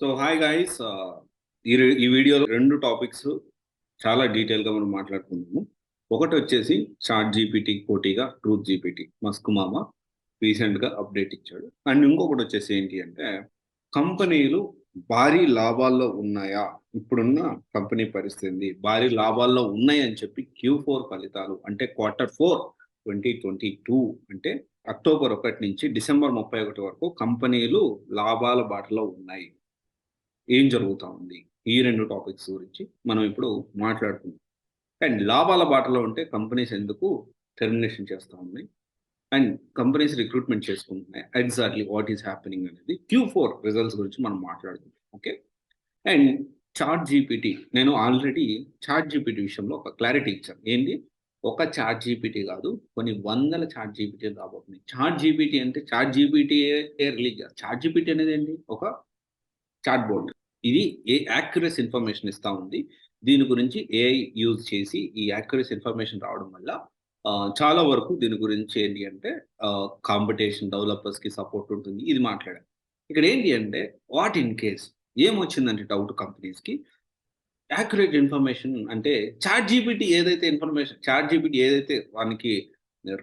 So hi guys, ఈ వీడియోలో రెండు టాపిక్స్ చాలా డీటెయిల్గా మనం మాట్లాడుకుందాము. ఒకటి వచ్చేసి చాట్ జీపీటీ పోటీగా ట్రూత్ జీపీటీ మస్క్ మామ రీసెంట్గా అప్డేట్ ఇచ్చాడు. అండ్ ఇంకొకటి వచ్చేసి ఏంటి అంటే, కంపెనీలు భారీ లాభాల్లో ఉన్నాయా, ఇప్పుడున్న కంపెనీ పరిస్థితి భారీ లాభాల్లో ఉన్నాయని చెప్పి Q4 ఫలితాలు అంటే Q4 2022 అంటే అక్టోబర్ 1 నుంచి డిసెంబర్ 31 వరకు కంపెనీలు లాభాల బాటలో ఉన్నాయి. ఏం జరుగుతా ఉంది? ఈ రెండు టాపిక్స్ గురించి మనం ఇప్పుడు మాట్లాడుకుందాం. అండ్ లాభాల బాటలో ఉంటే కంపెనీస్ ఎందుకు టెర్మినేషన్ చేస్తూ ఉన్నాయి అండ్ కంపెనీస్ రిక్రూట్మెంట్ చేసుకుంటున్నాయి, ఎగ్జాక్ట్లీ వాట్ ఈస్ హ్యాపెనింగ్ అనేది Q4 రిజల్ట్స్ గురించి మనం మాట్లాడుకుందాం. ఓకే. అండ్ చాట్ జీపీటీ, నేను ఆల్రెడీ చాట్ జీపీటీ విషయంలో ఒక క్లారిటీ ఇచ్చాను. ఏంటి? ఒక చాట్ జీపీటీ కాదు, కొన్ని వందల చాట్ జీపీటీ రాబోతున్నాయి. చాట్ జీపీటీ అంటే చాట్ జీపీటీ రిలీజ్ కాదు. చాట్ జీపీటీ అనేది ఏంటి? ఒక చాట్ బోర్డ్. ఇది యాక్యురస్ ఇన్ఫర్మేషన్ ఇస్తా ఉంది. దీని గురించి ఏఐ యూజ్ చేసి ఈ యాక్యురస్ ఇన్ఫర్మేషన్ రావడం వల్ల చాలా వరకు దీని గురించి ఏంటి అంటే కాంపిటీషన్ డెవలపర్స్కి సపోర్ట్ ఉంటుంది. ఇది మాట్లాడారు. ఇక్కడ ఏంటి అంటే, వాట్ ఇన్ కేస్ ఏమొచ్చిందంటే డౌట్ కంపెనీస్కి, యాక్యురేట్ ఇన్ఫర్మేషన్ అంటే చాట్ జీపీటీ ఏదైతే వానికి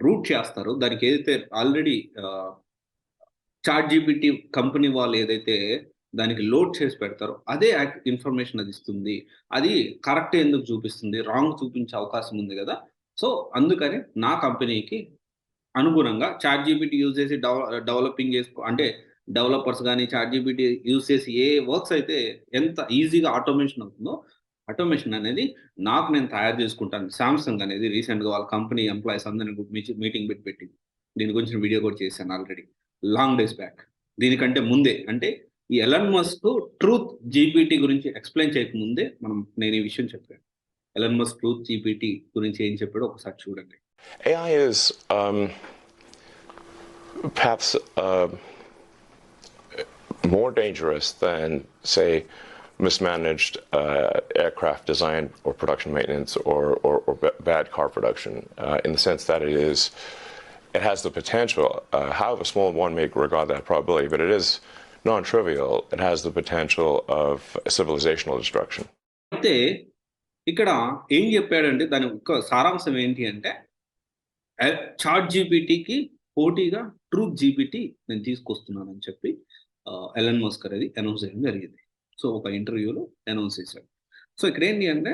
రూట్ చేస్తారో, దానికి ఏదైతే ఆల్రెడీ చాట్ జీపీటీ కంపెనీ వాళ్ళు ఏదైతే దానికి లోడ్ చేసి పెడతారో అదే ఇన్ఫర్మేషన్ అది ఇస్తుంది. అది కరెక్ట్ ఎందుకు చూపిస్తుంది? రాంగ్ చూపించే అవకాశం ఉంది కదా. సో అందుకని నా కంపెనీకి అనుగుణంగా చాట్ జీపీటీ యూజ్ చేసి డెవలపింగ్ అంటే డెవలపర్స్ కానీ చాట్ జీపీటీ యూజ్ చేసి ఏ వర్క్స్ అయితే ఎంత ఈజీగా ఆటోమేషన్ అవుతుందో, ఆటోమేషన్ అనేది నేను తయారు చేసుకుంటాను. సామ్సంగ్ అనేది రీసెంట్గా వాళ్ళ కంపెనీ ఎంప్లాయీస్ అందరినీ మీటింగ్ పెట్టింది. దీని గురించి వీడియో కూడా చేశాను ఆల్రెడీ లాంగ్ డేస్ బ్యాక్. దీనికంటే ముందే అంటే ఈ ఎలన్ మస్క్ ట్రూత్ జీపీటీ గురించి ఎక్స్ప్లెయిన్ చేయకముందే నేను ఈ విషయం చెప్పాను. ఎలన్ మస్క్ ట్రూత్ జీపీటీ గురించి ఏం చెప్పాడో ఒకసారి చూడండి. AI is perhaps more dangerous than, say, mismanaged aircraft design or production maintenance or bad car production, in the sense that it has the potential, however small one may regard that probability, but it is non-trivial. It has the potential of civilizational destruction. అయితే ఇక్కడ ఏం చెప్పాడంటే, దాని ఒక సారాంశం ఏంటి అంటే, chat జీపీటీకి పోటీగా ట్రూత్ జీపీటీ నేను తీసుకొస్తున్నానని చెప్పి ఎలన్ మస్క్ అనేది అనౌన్స్ చేయడం జరిగింది. సో ఒక ఇంటర్వ్యూలో అనౌన్స్ చేశాడు. సో ఇక్కడ ఏంటి అంటే,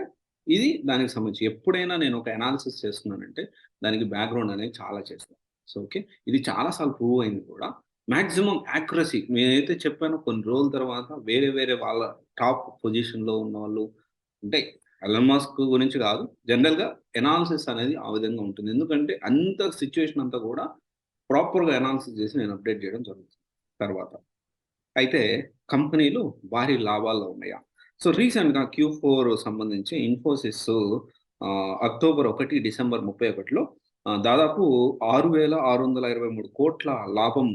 ఇది దానికి సంబంధించి ఎప్పుడైనా నేను ఒక అనాలిసిస్ చేస్తున్నానంటే దానికి బ్యాక్గ్రౌండ్ అనేది చాలా చేస్తాను. సో ఓకే, ఇది చాలాసార్లు ప్రూవ్ అయింది కూడా. మ్యాక్సిమం యాక్యురసీ నేనైతే చెప్పాను. కొన్ని రోజుల తర్వాత వేరే వాళ్ళ టాప్ పొజిషన్లో ఉన్న వాళ్ళు అంటే ఎలన్ మస్క్ గురించి కాదు, జనరల్గా ఎనాలిసిస్ అనేది ఆ విధంగా ఉంటుంది. ఎందుకంటే అంత సిచ్యువేషన్ అంతా కూడా ప్రాపర్గా అనాలిసిస్ చేసి నేను అప్డేట్ చేయడం జరుగుతుంది. తర్వాత అయితే కంపెనీలు భారీ లాభాల్లో ఉన్నాయా? సో రీసెంట్గా Q4 సంబంధించి ఇన్ఫోసిస్ అక్టోబర్ 1 డిసెంబర్ 31లో దాదాపు 6,623 కోట్ల లాభం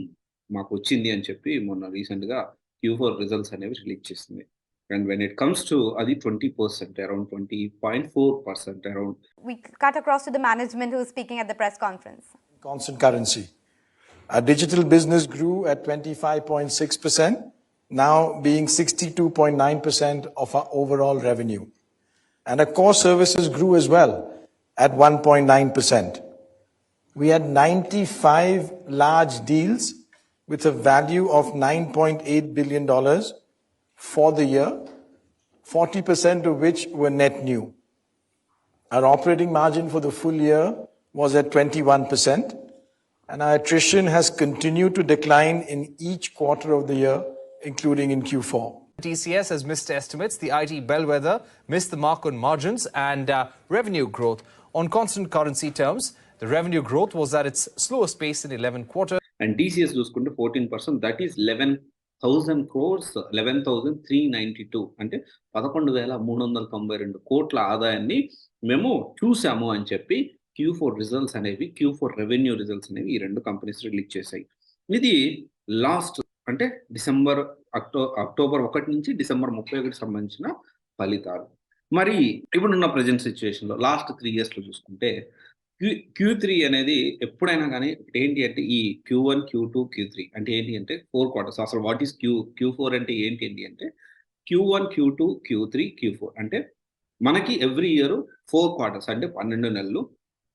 మాకు వచ్చింది అని చెప్పి మొన్న రీసెంట్గా Q4 రిజల్ట్స్ అనేవి రిలీజ్ చేసింది. And when it comes to adi 20%, around 20.4% around. We cut across to the management who is speaking at the press conference. Constant currency. Our digital business grew at 25.6%, now being 62.9% of our overall revenue. And our core services grew as well at 1.9%. We had 95 large deals with a value of $9.8 billion for the year, 40% of which were net new. Our operating margin for the full year was at 21%, and our attrition has continued to decline in each quarter of the year, including in Q4. TCS has missed estimates. The IT bellwether missed the mark on margins and revenue growth. On constant currency terms, the revenue growth was at its slowest pace in 11 quarters. And TCS చూసుకుంటే 14%, that is 11,000 crores, 11,392 అంటే 11,392 కోట్ల ఆదాయాన్ని మేము చూసాము అని చెప్పి Q4 results అనేవి, Q4 revenue results అనేవి ఈ రెండు కంపెనీస్ రిలీజ్ చేశాయి. ఇది లాస్ట్ అంటే అక్టోబర్ 1 నుంచి డిసెంబర్ 31 సంబంధించిన ఫలితాలు. మరి ఇప్పుడున్న ప్రజెంట్ సిచ్యువేషన్లో లాస్ట్ 3 yearsలో చూసుకుంటే Q3 అనేది ఎప్పుడైనా కానీ ఏంటి అంటే ఈ Q1, Q2, Q3 అంటే ఏంటి అంటే 4 క్వార్టర్స్. అసలు వాట్ ఈస్ Q4 అంటే ఏంటి అంటే Q1, Q2, Q3, Q4 అంటే మనకి ఎవ్రీ ఇయర్ 4 క్వార్టర్స్ అంటే 12 నెలలు.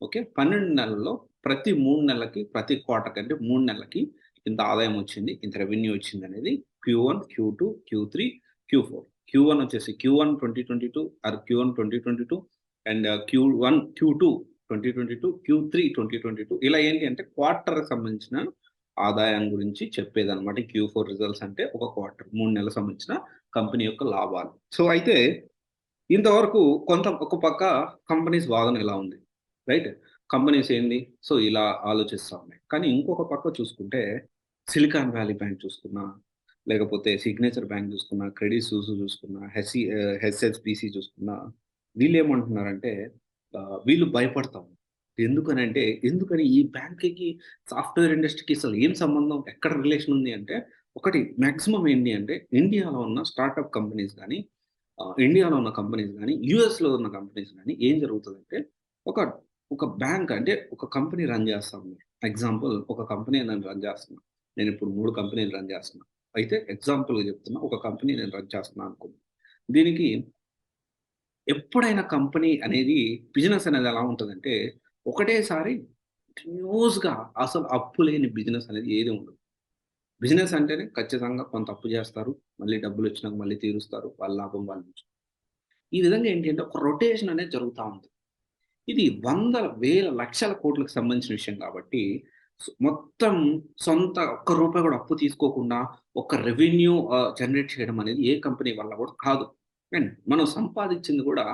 ఓకే. 12 నెలల్లో ప్రతి 3 నెలలకి, ప్రతి క్వార్టర్‌కి అంటే 3 నెలలకి ఇంత ఆదాయం వచ్చింది, ఇంత రెవెన్యూ వచ్చిందనేది Q1, Q2, Q3, Q4. Q1 వచ్చేసి Q1 2022 are Q1 2022 and Q1, Q2 2022, Q3 2022 ఇలా ఏంటి అంటే క్వార్టర్‌కి సంబంధించిన ఆదాయం గురించి చెప్పేదన్నమాట. Q4 రిజల్ట్స్ అంటే ఒక క్వార్టర్ 3 నెలలకు సంబంధించిన కంపెనీ యొక్క లాభాలు. సో అయితే ఇంతవరకు ఒక పక్క కంపెనీస్ వాదన ఇలా ఉంది. రైట్? కంపెనీస్ ఏంది? సో ఇలా ఆలోచిస్తా ఉన్నాయి. కానీ ఇంకొక పక్క చూసుకుంటే సిలికాన్ వ్యాలీ బ్యాంక్ చూసుకున్నా, లేకపోతే సిగ్నేచర్ బ్యాంక్ చూసుకున్నా, క్రెడిట్ స్విస్ చూసుకున్నా, హెచ్ఎస్బీసీ చూసుకున్నా వీళ్ళేమంటున్నారంటే వీళ్ళు భయపడతాం. ఎందుకని ఈ బ్యాంక్‌కి సాఫ్ట్‌వేర్ ఇండస్ట్రీకి అసలు ఏం సంబంధం? ఎక్కడ రిలేషన్ ఉంది అంటే ఒకటి మాక్సిమం ఏంటి అంటే ఇండియాలో ఉన్న స్టార్టప్ కంపెనీస్ గాని ఇండియాలో ఉన్న కంపెనీస్ గాని, యూఎస్‌లో ఉన్న కంపెనీస్ గాని ఏం జరుగుతదంటే, ఒక ఒక బ్యాంక్ అంటే ఒక కంపెనీ రన్ చేస్తా ఉన్నారు. ఎగ్జాంపుల్ ఒక కంపెనీ నేను రన్ చేస్తున్నా. నేనిప్పుడు 3 కంపెనీలు రన్ చేస్తున్నా. అయితే ఎగ్జాంపుల్‌గా చెప్తున్నా. ఒక కంపెనీ నేను రన్ చేస్తున్నా అనుకోండి. దీనికి ఎప్పుడైనా కంపెనీ అనేది బిజినెస్ అనేది ఎలా ఉంటదంటే, ఒకటేసారి కంటిన్యూయస్‌గా అసలు అప్పు లేని బిజినెస్ అనేది ఏది ఉండదు. బిజినెస్ అంటేనే ఖచ్చితంగా కొంత అప్పు చేస్తారు. మళ్ళీ డబ్బులొచ్చినాక మళ్ళీ తీరుస్తారు. వాళ్ళ లాభం వాళ్ళు ఈ విధంగా ఏంటి అంటే ఒక రొటేషన్ అనేది జరుగుతా ఉంది. ఇది వందల, వేల, లక్షల కోట్లకు సంబంధించిన విషయం కాబట్టి మొత్తం సొంత ఒక్క రూపాయి కూడా అప్పు తీసుకోకుండా ఒక రెవెన్యూ జనరేట్ చేయడం అనేది ఏ కంపెనీ వల్ల కూడా కాదు. అండ్ మనం సంపాదించింది కూడా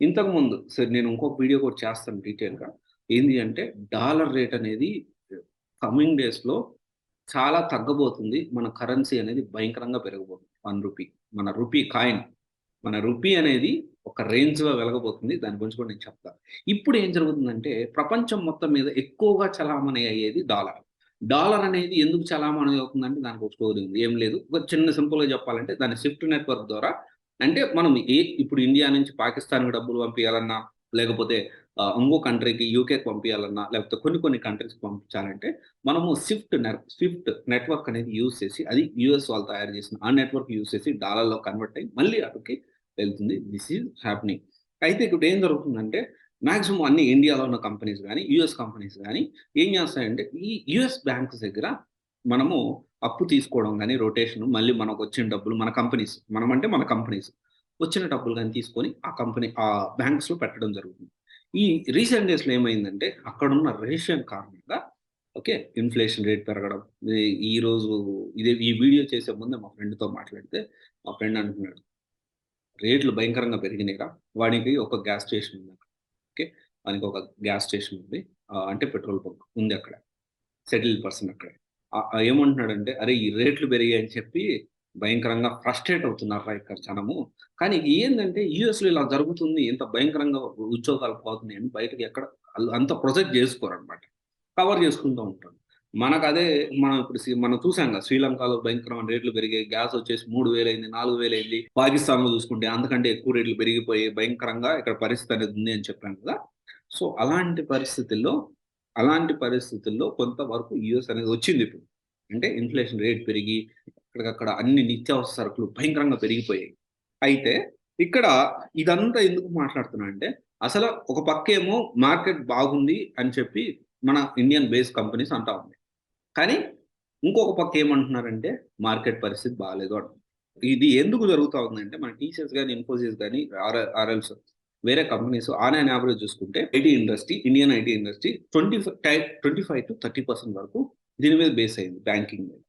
ఇంతకుముందు సరే నేను ఇంకొక వీడియో కూడా చేస్తాను డీటెయిల్‌గా. ఏంది అంటే డాలర్ రేట్ అనేది కమింగ్ డేస్‌లో చాలా తగ్గబోతుంది. మన కరెన్సీ అనేది భయంకరంగా పెరగబోతుంది. 1 రూపీ. మన రూపీ కాయిన్ మన రూపీ అనేది ఒక రేంజ్‌లో వెలగబోతుంది. దాని గురించి కూడా నేను చెప్తా. ఇప్పుడు ఏం జరుగుతుందంటే ప్రపంచం మొత్తం మీద ఎక్కువగా చలామణి అయ్యేది డాలర్. డాలర్ అనేది ఎందుకు చలామణి అవుతుందంటే దానికి ఒక స్టోరీ ఉంది. ఏం లేదు. ఒక చిన్న సింపుల్‌గా చెప్పాలంటే దాని స్విఫ్ట్ నెట్‌వర్క్ ద్వారా అంటే మనం ఇప్పుడు ఇండియా నుంచి పాకిస్తాన్‌కి డబ్బులు పంపియాలన్నా, లేకపోతే ఇంకో కంట్రీకి యూకేకి పంపియాలన్నా, లేకపోతే కొన్ని కంట్రీస్‌కి పంపించాలంటే మనము స్విఫ్ట్ నెట్‌వర్క్ అనేది యూజ్ చేసి అది యూఎస్ వాళ్ళు తయారు చేసిన ఆ నెట్‌వర్క్ యూజ్ చేసి డాలర్‌లో కన్వర్ట్ అయ్యి మళ్ళీ అటుకి వెళ్తుంది. This is happening. అయితే ఇప్పుడు ఏం జరుగుతుందంటే మాక్సిమం అన్ని ఇండియాలో ఉన్న కంపెనీస్ గాని, యూఎస్ కంపెనీస్ గాని ఏం చేస్తాయంటే ఈ యూఎస్ బ్యాంక్స్ దగ్గర మనము అప్పు తీసుకోవడం గాని, రొటేషన్ మళ్ళీ మనకొచ్చిన డబ్బులు మన కంపెనీస్ వచ్చిన డబ్బులు గాని తీసుకొని ఆ బ్యాంక్స్‌లో పెట్టడం జరుగుతుంది. ఈ రీసెంట్ డేస్‌లో ఏమైందంటే అక్కడున్న రేషన్ కారణంగా ఓకే. ఇన్‌ఫ్లేషన్ రేట్ పెరగడం. ఈరోజు ఈ వీడియో చేసే ముందే మా ఫ్రెండ్‌తో మాట్లాడితే మా ఫ్రెండ్ అంటున్నాడు రేట్లు భయంకరంగా పెరిగినాయిరా. వాడికి ఒక గ్యాస్ స్టేషన్ ఉందక్కడ. ఓకే. వానికి ఒక గ్యాస్ స్టేషన్ ఉంది. అంటే పెట్రోల్ బంక్ ఉంది అక్కడ. సెటిల్డ్ పర్సన్ అక్కడే. ఏమంటున్నాడంటే, "అరే! ఈ రేట్లు పెరిగాయని చెప్పి భయంకరంగా ఫ్రస్ట్రేట్ అవుతున్నార్రా ఇక్కడ జనము. కానీ ఏందంటే యూఎస్‌లో ఇలా జరుగుతుంది. ఇంత భయంకరంగా ఉద్యోగాలు పోతున్నాయని బయటకి ఎక్కడ అంత ప్రొజెక్ట్ చేసుకోరనమాట. కవర్ చేసుకుంటూ ఉంటారు. మనకదే మనం చూసాం కదా! శ్రీలంకలో భయంకరమైన రేట్లు పెరిగాయి. గ్యాస్ వచ్చేసి 3000 అయింది, 4000 అయింది. పాకిస్తాన్‌లో చూసుకుంటే అంతకంటే ఎక్కువ రేట్లు పెరిగిపోయి భయంకరంగా ఇక్కడ పరిస్థితి అనేది ఉంది అని చెప్పాను కదా! సో, అలాంటి పరిస్థితుల్లో కొంతవరకు యూఎస్ అనేది వచ్చిందిప్పుడు. అంటే ఇన్‌ఫ్లేషన్ రేట్ పెరిగి ఎక్కడికక్కడ అన్ని నిత్యావసర సరుకులు భయంకరంగా పెరిగిపోయాయి. అయితే ఇక్కడ ఇదంతా ఎందుకు మాట్లాడుతున్నా అంటే, అసలు ఒక పక్కేమో మార్కెట్ బాగుంది అని చెప్పి మన ఇండియన్ బేస్ కంపెనీస్ అంటా ఉన్నాయి. కానీ ఇంకొక పక్క ఏమంటున్నారంటే మార్కెట్ పరిస్థితి బాలేదు అంటున్నారు. ఇది ఎందుకు జరుగుతా ఉందంటే మన టీసీఎస్ గాని, ఇన్ఫోసిస్ గాని ఆర్ఎల్స్ వేరే కంపెనీస్ ఆన్ యాన్ యావరేజ్ చూసుకుంటే ఇండియన్ ఐటీ ఇండస్ట్రీ 25-30% వరకు దీని మీద బేస్ అయింది బ్యాంకింగ్ మీద.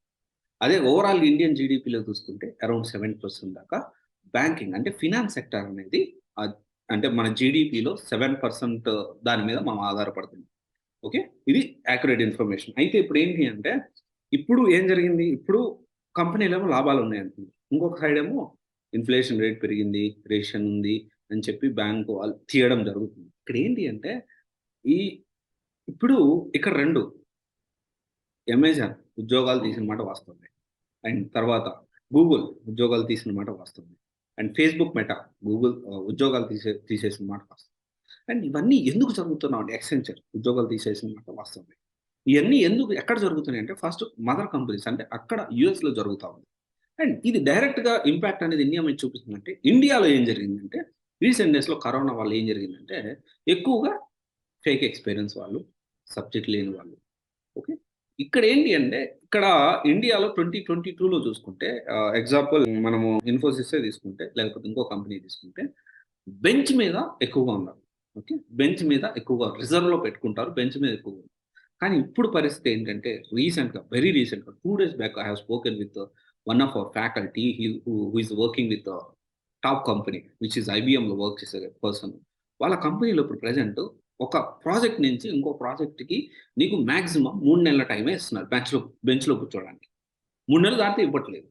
అదే ఓవరాల్ ఇండియన్ జీడీపీలో చూసుకుంటే అరౌండ్ 7% దాకా బ్యాంకింగ్ అంటే ఫినాన్స్ సెక్టార్ అనేది అంటే మన జీడీపీలో 7% దాని మీద మనం ఆధారపడుతున్నాం. ఓకే. ఇది యాక్యురేట్ ఇన్ఫర్మేషన్. అయితే ఇప్పుడు ఏంటి అంటే, ఇప్పుడు ఏం జరిగింది? ఇప్పుడు కంపెనీలేమో లాభాలు ఉన్నాయంటుంది. ఇంకొక సైడ్ ఏమో ఇన్‌ఫ్లేషన్ రేట్ పెరిగింది, రేషన్ ఉంది అని చెప్పి బ్యాంకు వాళ్ళు తీయడం జరుగుతుంది. ఇక్కడ ఏంటి అంటే, ఈ ఇప్పుడు ఇక్కడ 2 అమెజాన్ ఉద్యోగాలు తీసిన మాట వాస్తవమే. అండ్ తర్వాత గూగుల్ ఉద్యోగాలు తీసిన మాట వాస్తవమే. అండ్ ఫేస్‌బుక్, మెటా ఉద్యోగాలు తీసేసిన మాట వాస్తవం. అండ్ ఇవన్నీ ఎందుకు జరుగుతున్నావు అంటే ఎక్సెంచర్ ఉద్యోగాలు తీసేసిన మాట వాస్తవమే. ఇవన్నీ ఎందుకు ఎక్కడ జరుగుతున్నాయి అంటే ఫస్ట్ మదర్ కంపెనీస్ అంటే అక్కడ యుఎస్లో జరుగుతూ ఉంది. అండ్ ఇది డైరెక్ట్గా ఇంపాక్ట్ అనేది ఇండియా మీద చూపిస్తుందంటే ఇండియాలో ఏం జరిగిందంటే రీసెంట్ డేస్లో కరోనా వల్ల ఏం జరిగిందంటే ఎక్కువగా ఫేక్ ఎక్స్పీరియన్స్ వాళ్ళు, సబ్జెక్ట్ లేని వాళ్ళు. ఓకే. ఇక్కడ ఏంటి అంటే ఇక్కడ ఇండియాలో 2022లో చూసుకుంటే ఎగ్జాంపుల్ మనము ఇన్ఫోసిసే తీసుకుంటే లేకపోతే ఇంకో కంపెనీ తీసుకుంటే బెంచ్ మీద ఎక్కువగా ఉన్నారు. ఓకే. బెంచ్ మీద ఎక్కువగా రిజర్వ్‌లో పెట్టుకుంటారు. బెంచ్ మీద ఎక్కువగా ఉన్నారు. కానీ ఇప్పుడు పరిస్థితి ఏంటంటే వెరీ రీసెంట్‌గా 2 days back I have spoken with one of our faculty who is working with top company which is ఐబీఎంలో వర్క్ చేసే పర్సన్. వాళ్ళ కంపెనీలో ఇప్పుడు ప్రెజెంట్ ఒక ప్రాజెక్ట్ నుంచి ఇంకో ప్రాజెక్ట్‌కి నీకు మాక్సిమం 3 నెలల టైమే ఇస్తున్నారు బెంచ్‌లో కూర్చోవడానికి. 3 నెలలు దాటితే ఇవ్వట్లేదు.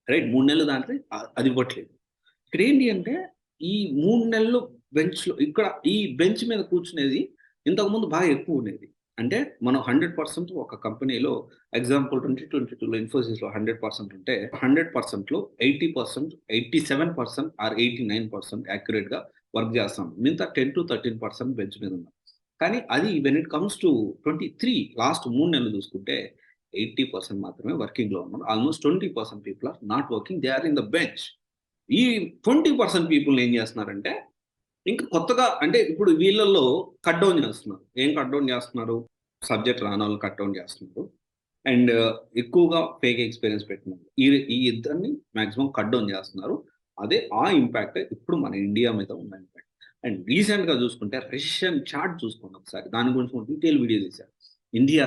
రైట్. 3 నెలలు దాటితే అది ఇవ్వట్లేదు. ఇక్కడేంటి అంటే, ఈ 3 నెలలు ఇక్కడ ఈ బెంచ్ మీద కూర్చునేది ఇంతకుముందు బాగా ఎక్కువుండేది. అంటే మనం 100% ఒక కంపెనీలో ఎగ్జాంపుల్ 2022లో ఇన్ఫోసిస్‌లో 100% ఉంటే 100%లో 80%, 87% ఆర్ 89% యాక్యురేట్‌గా వర్క్ చేస్తాం. మిగతా 10-13% బెంచ్ మీద ఉన్నాం. కానీ అది when it comes to 23 last 3 నెలలు చూసుకుంటే 80% మాత్రమే వర్కింగ్‌లో ఉన్నారు. Almost 20% people are not working. They are in the bench. ఈ 20% పీపుల్‌ని ఏం చేస్తున్నారంటే, ఇంకా కొత్తగా అంటే ఇప్పుడు వీళ్ళల్లో కట్ డౌన్ చేస్తున్నారు. ఏం కట్ డౌన్ చేస్తున్నారు? సబ్జెక్ట్ రానోళ్ళని కట్ డౌన్ చేస్తున్నారు. అండ్ ఎక్కువగా ఫేక్ ఎక్స్‌పీరియన్స్ పెట్టినారు. ఈ ఇద్దరిని మాక్సిమం కట్ డౌన్ చేస్తున్నారు. అదే ఆ ఇంపాక్ట్ ఇప్పుడు మన ఇండియా మీద ఉన్న ఇంపాక్ట్. అండ్ రీసెంట్‌గా చూసుకుంటే రెసిషన్ చార్ట్ చూసుకోండి ఒకసారి. దాని గురించి ఒక డీటెయిల్ వీడియో చేశారు. ఇండియా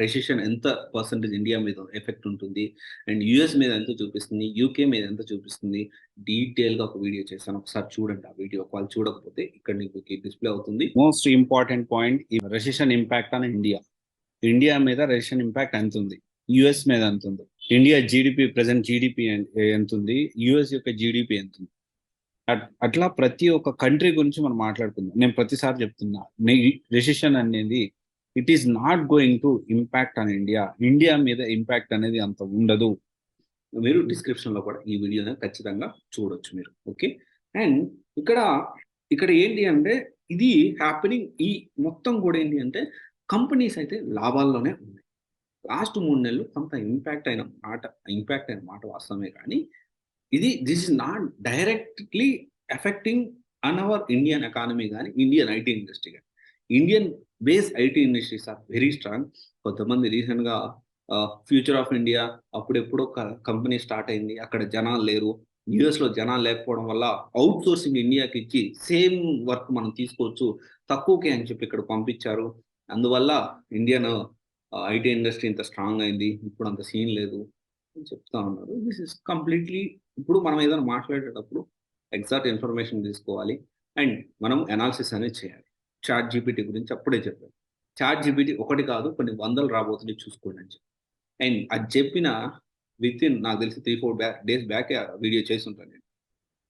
రెసిషన్ ఎంత పర్సెంటేజ్ ఇండియా మీద ఎఫెక్ట్ ఉంటుంది. అండ్ యూఎస్ మీద ఎంత చూపిస్తుంది. యూకే మీద ఎంత చూపిస్తుంది. డీటెయిల్‌గా ఒక వీడియో చేశాను. ఒకసారి చూడండి ఆ వీడియో. ఒకవేళ చూడకపోతే ఇక్కడ మీకు డిస్‌ప్లే అవుతుంది. మోస్ట్ ఇంపార్టెంట్ పాయింట్ ఈ recession impact on India. India మీద రెసిషన్ ఇంపాక్ట్ ఎంత ఉంది? యూఎస్ మీద ఎంత ఉంది? ఇండియా జీడీపీ ప్రెజెంట్ జీడీపీ ఎంత ఉంది? యూఎస్ యొక్క జీడీపీ ఎంత ఉంది? అట్లా ప్రతి ఒక్క కంట్రీ గురించి మనం మాట్లాడుకుందాం. నేను ప్రతిసారి చెప్తున్నా రెసిషన్ అనేది it is not going to impact on India. India మీద ఇంపాక్ట్ అనేది అంత ఉండదు. మీరు డిస్క్రిప్షన్‌లో కూడా ఈ వీడియోని ఖచ్చితంగా చూడొచ్చు మీరు. ఓకే. అండ్ ఇక్కడ ఏంటి అంటే ఇది హ్యాపెనింగ్ ఈ మొత్తం కూడా ఏంటి అంటే కంపెనీస్ అయితే లాభాల్లోనే ఉన్నాయి. లాస్ట్ 3 నెలలు కొంత ఇంపాక్ట్ అయిన మాట వాస్తవమే కానీ this is not directly affecting on our Indian economy గాని, ఇండియన్ ఐటీ ఇండస్ట్రీ గాని. Indian base IT industries are very strong. కొంతమంది రీసెంట్‌గా ఫ్యూచర్ ఆఫ్ ఇండియా అప్పుడెప్పుడో కంపెనీ స్టార్ట్ అయింది. అక్కడ జనాలు లేరు. యూఎస్‌లో జనాలు లేకపోవడం వల్ల ఔట్ సోర్సింగ్ ఇండియాకి ఇచ్చి సేమ్ వర్క్ మనం తీసుకోవచ్చు తక్కువకే అని చెప్పి ఇక్కడ పంపించారు. అందువల్ల ఇండియన్ ఐటీ ఇండస్ట్రీ ఇంత స్ట్రాంగ్ అయింది. ఇప్పుడు అంత సీన్ లేదు అని చెప్తా ఉన్నారు. దిస్ ఇస్ కంప్లీట్‌లీ ఇప్పుడు మనం ఏదైనా మాట్లాడేటప్పుడు ఎగ్జాక్ట్ ఇన్ఫర్మేషన్ తీసుకోవాలి. అండ్ మనం అనాలిసిస్ అనేది చేయాలి. చాట్ జీపీటీ గురించి అప్పుడే చెప్పాను. చాట్ జీపీటీ ఒకటి కాదు కొన్ని వందలు రాబోతున్నాయి చూసుకోండి అని చెప్పి. అండ్ అది చెప్పిన వితిన్ నాకు తెలిసి 3-4 డేస్ బ్యాకే వీడియో చేసి ఉంటాను నేను.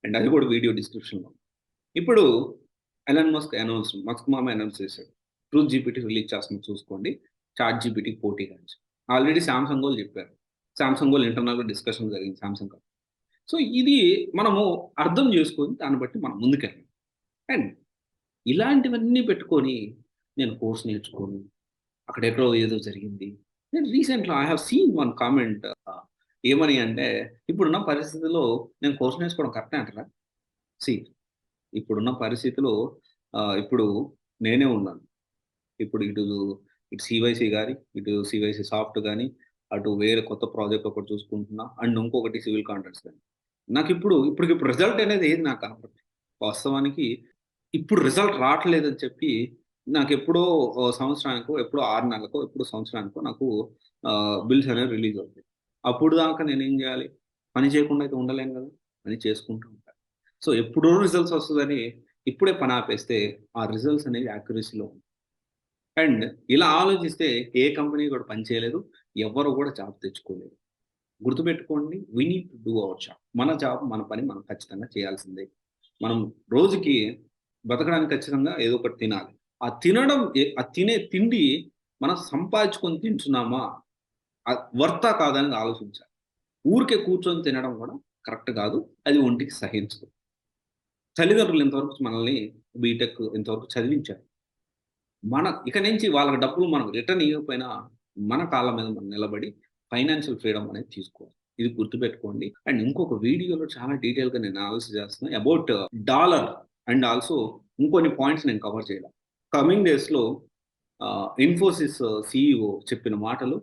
అండ్ అది కూడా వీడియో డిస్క్రిప్షన్‌లో. ఇప్పుడు ఎలాన్ మస్క్ మామ అనౌన్స్ చేశాడు. ట్రూత్ జీపీటీ రిలీజ్ చేస్తుంది చూసుకోండి. చాట్ జీపీటీకి పోటీగా అని చెప్పి. ఆల్రెడీ సామ్సంగ్ వాళ్ళు చెప్పారు. సామ్సంగ్ వాళ్ళు ఇంటర్నల్‌గా డిస్కషన్ జరిగింది సామ్సంగ్ కంపెనీ. సో ఇది మనము అర్థం చేసుకొని దాన్ని బట్టి మనం ముందుకెళ్ళాలి. అండ్ ఇలాంటివన్నీ పెట్టుకొని నేను కోర్స్ నేర్చుకోను. అక్కడెక్కడో ఏదో జరిగింది. నేను రీసెంట్‌లో I have seen one comment ఏమని అంటే ఇప్పుడున్న పరిస్థితిలో నేను కోర్స్ నేర్చుకోవడం కరెక్టే అంటారా? సీ ఇప్పుడున్న పరిస్థితిలో ఇప్పుడు నేనే ఉన్నాను. ఇప్పుడు ఇటు CYC గాని, ఇటు CYC సాఫ్ట్ గాని, అటు వేరే కొత్త ప్రాజెక్ట్ ఒకటి చూసుకుంటున్నా. అండ్ ఇంకొకటి సివిల్ కాంట్రాక్ట్స్ గాని. ఇప్పటికిప్పుడు రిజల్ట్ అనేది ఏది నాకు కనపడట్లేదు. వాస్తవానికి ఇప్పుడు రిజల్ట్ రావట్లేదని చెప్పి నాకెప్పుడో సంవత్సరానికో, ఎప్పుడో 6 నెలలకో, ఎప్పుడో సంవత్సరానికో నాకు బిల్స్ అనేవి రిలీజ్ అవుతాయి. అప్పుడు దాకా నేనేం జేయాలి? పని చేయకుండా అయితే ఉండలేను గదా! పని చేసుకుంటూ ఉండాలి. సో ఎప్పుడో రిజల్ట్స్ వస్తదని ఇప్పుడే పని ఆపేస్తే ఆ రిజల్ట్స్ అనేవి యాక్యురసీలో ఉండవు. అండ్ ఇలా ఆలోచిస్తే ఏ కంపెనీ కూడా పని చేయలేదు. ఎవ్వరు కూడా జాబ్ తెచ్చుకోలేదు. గుర్తుపెట్టుకోండి we need to do our job. మన జాబ్, మన పని మనం ఖచ్చితంగా చేయాల్సిందే. మనం రోజుకి బతకడానికి ఖచ్చితంగా ఏదో ఒకటి తినాలి. ఆ తినే తిండి మనం సంపాదించుకొని తింటున్నామా? వర్తా కాదని ఆలోచించాలి. ఊరికే కూర్చొని తినడం కూడా కరెక్ట్ కాదు. అది ఒంటికి సహించదు. తల్లిదండ్రులు ఇంతవరకు మనల్ని బీటెక్ ఇంతవరకు చదివించారు. ఇక నుంచి వాళ్ళకి డబ్బులు మనం రిటర్న్ ఇవ్వకపోయినా మన కాళ్ళ మీద మనం నిలబడి ఫైనాన్షియల్ ఫ్రీడమ్ అనేది తీసుకోవాలి. ఇది గుర్తుపెట్టుకోండి. అండ్ ఇంకొక వీడియోలో చాలా డీటెయిల్‌గా నేను అనాలిసిస్ చేస్తున్నాను అబౌట్ డాలర్ అండ్ ఆల్సో ఇంకొన్ని పాయింట్స్ నేను కవర్ చేయాలి. కమింగ్ డేస్‌లో ఇన్ఫోసిస్ సీఈఓ చెప్పిన మాటలు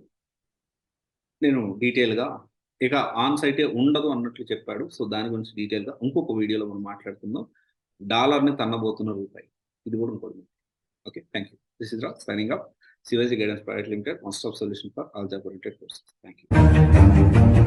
నేను డీటెయిల్‌గా ఇక ఆన్ సైటే ఉండదు అన్నట్లు చెప్పాడు. సో, దాని గురించి డీటెయిల్‌గా ఇంకొక వీడియోలో మనం మాట్లాడుకుందాం. డాలర్‌ని తన్నబోతున్న రూపాయి. ఇది కూడా ఇంకోటి. Okay. Thank you. This is Raj signing off. CYC Guidance Private Limited, one stop solution for all job oriented courses. Thank you.